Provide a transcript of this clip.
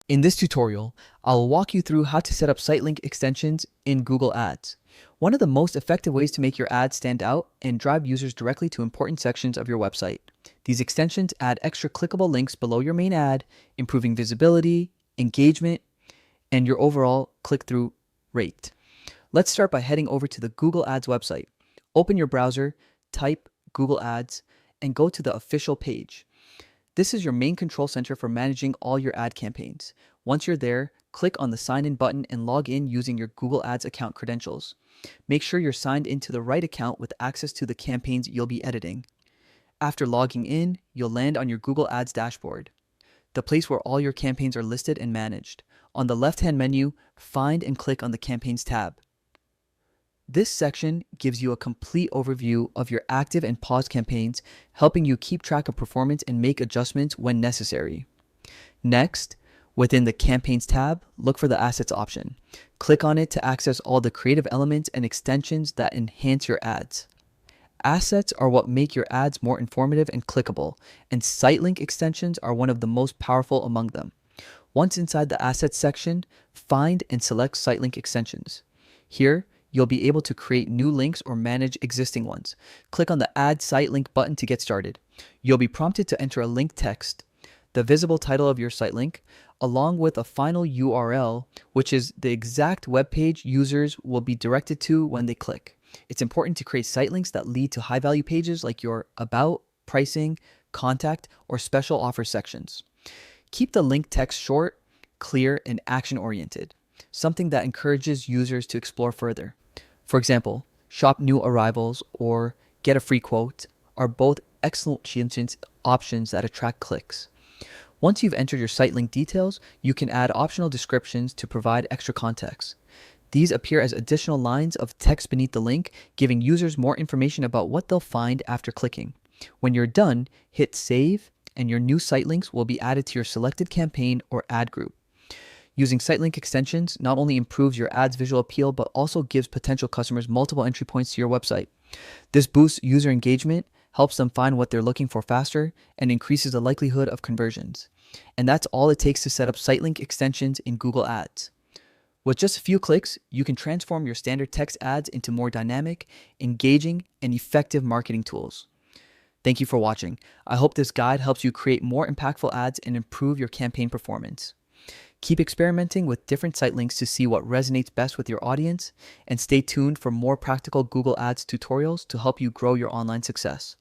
In this tutorial, I'll walk you through how to set up sitelink extensions in Google Ads. One of the most effective ways to make your ads stand out and drive users directly to important sections of your website. These extensions add extra clickable links below your main ad, improving visibility, engagement, and your overall click-through rate. Let's start by heading over to the Google Ads website. Open your browser, type Google Ads, and go to the official page. This is your main control center for managing all your ad campaigns. Once you're there, click on the sign in button and log in using your Google Ads account credentials. Make sure you're signed into the right account with access to the campaigns you'll be editing. After logging in, you'll land on your Google Ads dashboard, the place where all your campaigns are listed and managed. On the left-hand menu, find and click on the Campaigns tab. This section gives you a complete overview of your active and paused campaigns, helping you keep track of performance and make adjustments when necessary. Next, within the Campaigns tab, look for the Assets option. Click on it to access all the creative elements and extensions that enhance your ads. Assets are what make your ads more informative and clickable, and sitelink extensions are one of the most powerful among them. Once inside the Assets section, find and select sitelink extensions. Here, you'll be able to create new links or manage existing ones. Click on the Add Site Link button to get started. You'll be prompted to enter a link text, the visible title of your site link, along with a final URL, which is the exact web page users will be directed to when they click. It's important to create site links that lead to high-value pages like your About, Pricing, Contact, or Special Offer sections. Keep the link text short, clear, and action-oriented, something that encourages users to explore further. For example, shop new arrivals or get a free quote are both excellent options that attract clicks. Once you've entered your site link details, you can add optional descriptions to provide extra context. These appear as additional lines of text beneath the link, giving users more information about what they'll find after clicking. When you're done, hit save, and your new site links will be added to your selected campaign or ad group. Using sitelink extensions not only improves your ad's visual appeal, but also gives potential customers multiple entry points to your website. This boosts user engagement, helps them find what they're looking for faster, and increases the likelihood of conversions. And that's all it takes to set up sitelink extensions in Google Ads. With just a few clicks, you can transform your standard text ads into more dynamic, engaging, and effective marketing tools. Thank you for watching. I hope this guide helps you create more impactful ads and improve your campaign performance. Keep experimenting with different site links to see what resonates best with your audience, and stay tuned for more practical Google Ads tutorials to help you grow your online success.